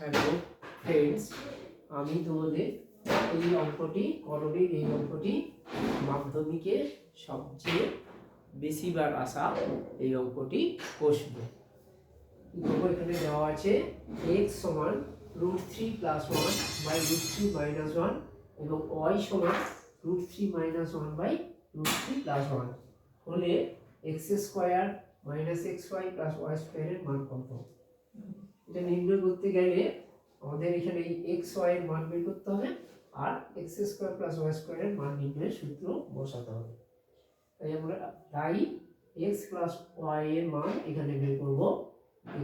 Hello friends, আমি তোমাদের এই অঙ্কটি করণের এই অঙ্কটি মাধ্যমিকে সবচেয়ে বেশিবার আসা এই অঙ্কটি কষব। এখানে দেওয়া আছে x সমান √3 + 1 বাই √3 - 1 এবং y সমান √3 - 1 বাই √3 + 1 হলে x² - xy + y² এর মান কত? এটা নির্ণয় করতে গেলে আমাদের এখানে এই xy এর মান বের করতে হবে আর x² + y² এর মান নির্ণয়ের সূত্র বসাতে হবে। তাই x + y এর মান এখানে বের করব।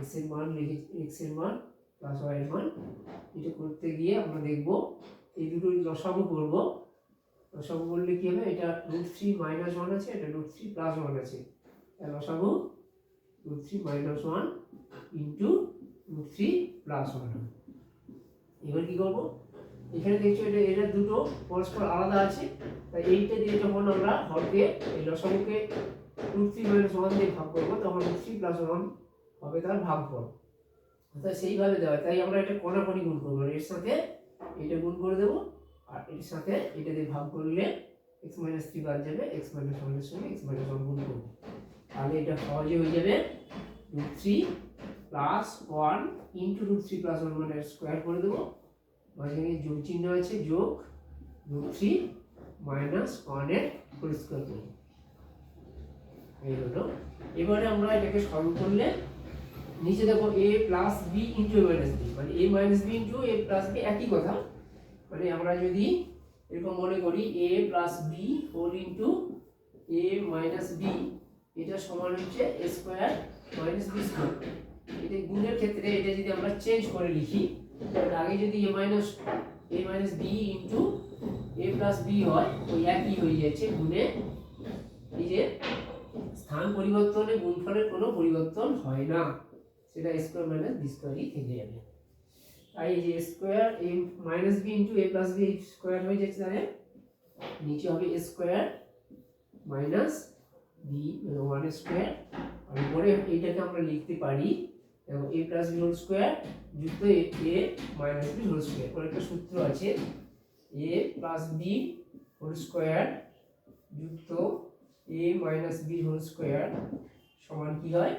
x এর মান x এর মান প্লাস y এর মান, এটা করতে গিয়ে আমরা দেখব এই দুটোর লসাগু করব। লসাগু করলে কি হবে, এটা √3 - 1 আছে, এটা √3 + 1 আছে, তাহলে লসাগু √3 - 1 ইনটু √3 + 1। এবার কি করব, এখানে দেখছো এটা দুটো পরস্পর আলাদা আছে, তাই এইটা দিয়ে যখন আমরা হরকে এই লসাগুকে √3 - 1 দিয়ে ভাগ করব তখন √3 + 1 হবে তার ভাগফল। অর্থাৎ সেইভাবে দেওয়া, তাই আমরা এটা কোণাকুণি গুণ করব, এর সাথে এটা গুণ করে দেব আর এর সাথে এটা দিয়ে ভাগ করলে x - 3 বাদ যাবে, x - 1 এর সঙ্গে x - 1 গুণ করব, তাহলে এটা সহজে হয়ে যাবে √3 + 1 ইনটু √3 + 1 মানে স্কয়ার করে দেব, মাঝখানে যোগ চিহ্ন আছে, যোগ √3 - 1 এর হোল স্কয়ার করব। এই হলো। এবারে আমরা এটাকে সরল করলে নিচে দেখো a + b into a - b, মানে a - b into a + b একই কথা। মানে আমরা যদি এরকম মনে করি a + b whole into a - b, এটা সমান হচ্ছে a স্কয়ার - b স্কয়ার। এটা গুণের ক্ষেত্রে এটা যদি আমরা চেঞ্জ করে লিখি, তাহলে আগে যদি a - b into a + b হয়, ওই একই হয়ে যাচ্ছে গুণে। এই যে স্থান পরিবর্তনে গুণফলের কোনো পরিবর্তন হয় না, সেটা a স্কয়ার - b স্কয়ারই থেকে যাবে। তাই এই যে square a - b into a + b square হয়ে যাচ্ছে, তাহলে নিচে হবে a স্কয়ার - b 1 স্কয়ার, আর উপরে এইটাকে আমরা লিখতে পারি দেখো a + b হোল স্কয়ার যুক্ত a - b হোল স্কয়ার। পরে একটা সূত্র আছে a + b হোল স্কয়ার যুক্ত a - b হোল স্কয়ার সমান কি হয়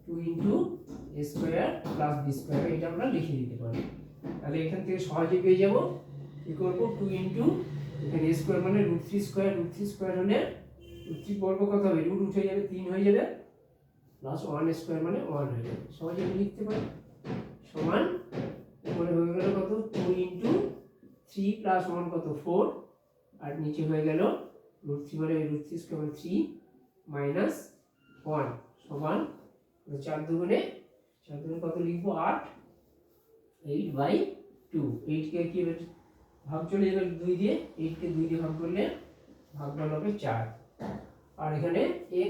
2 into a square + b square. এটা আমরা লিখে দিতে পারি, তাহলে এখান থেকে সহজে পেয়ে যাব। কি করব, 2 ইনটু এখানে a স্কয়ার মানে √3 স্কয়ার, √3 স্কয়ার হলে √3 বর্গ কত হবে, রুট উঠে যাবে 3 হয়ে যাবে, প্লাস 1 স্কয়ার মানে 1 হয়ে যাবে। সহজে লিখতে পারি সমান উপরে হয়ে গেল কত 2 ইনটু 3 + 1 কত 4, আর নিচে হয়ে গেল √3 মানে √3 স্কয়ার মানে 3 মাইনাস 1 সমান 4 দুগুণে কত লিখবো 8, 8/2। 8 কে কি ভাগ চলে যাবে 2 দিয়ে, 8 কে 2 দিয়ে ভাগ করলে ভাগফল হবে 4। আর এখানে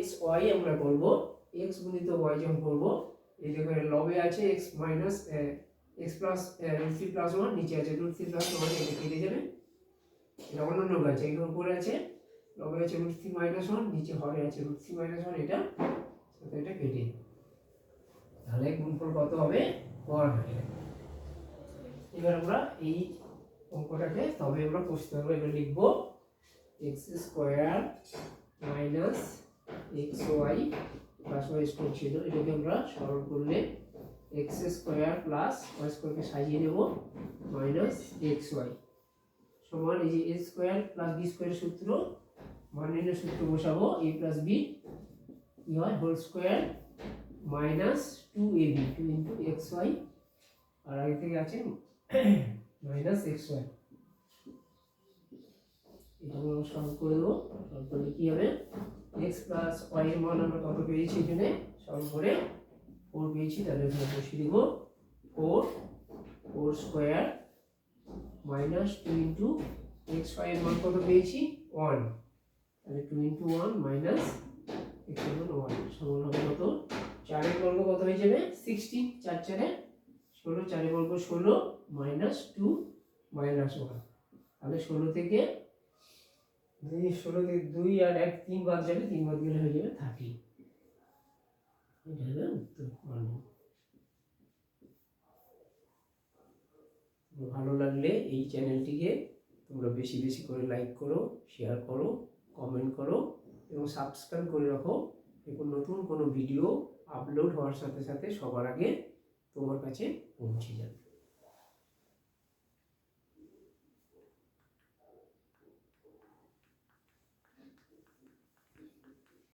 x y আমরা করব, x গুণিত y যখন করব, এই যে এখানে লবে আছে x মাইনাস x প্লাস √3 + 1, নিচে আছে √3 + 1, এটা কেটে যাবে। এটা অন্য আছে, এখানে উপরে আছে লবে আছে √3 - 1, নিচে হরে আছে √3 - 1, এটা সাথে এটা কেটে, তাহলে গুণফল কত হবে 1 হবে। এবার আমরা এই অঙ্কটাকে তবে আমরা কষতে হবে। এবার লিখব x² - xy + y² ছিল, এটাকে আমরা সরল করলে x² + y² কে সাজিয়ে নেব -xy সমান এই যে a² + b² এর সূত্র, মান নির্ণয়ের সূত্র বসাবো, a + b কি হয় whole square -2ab 2 into xy, আর আগে থেকে আছে -xy। এটা আমরা সরল করে দেবো, তাহলে কি হবে x + y এর মান আমরা কত পেয়েছি, এখানে সরল করে 4 পেয়েছি, তাহলে এখানে বসিয়ে দেব 4 স্কয়ার -2 ইনটু xy এর মান কত পেয়েছি 1, তাহলে 2 ইনটু 1 মাইনাস x এর মান 1 সমান হবে কত 4 এর বর্গ কত হয়ে যাবে 16, 4 4 এ 16, 4 এর বর্গ 16 -2 -1, তাহলে 16 থেকে 2 আর 1 3 বাদ যাবে, 3 বাদ গেলে হয়ে যাবে 30। এটা হলো উত্তর। ভালো লাগলে এই চ্যানেলটিকে তোমরা বেশি বেশি করে লাইক করো, শেয়ার করো, কমেন্ট করো এবং সাবস্ক্রাইব করে রাখো। এখন নতুন কোনো ভিডিও আপলোড হওয়ার সাথে সাথে সবার আগে তোমার কাছে পৌঁছে যাবে।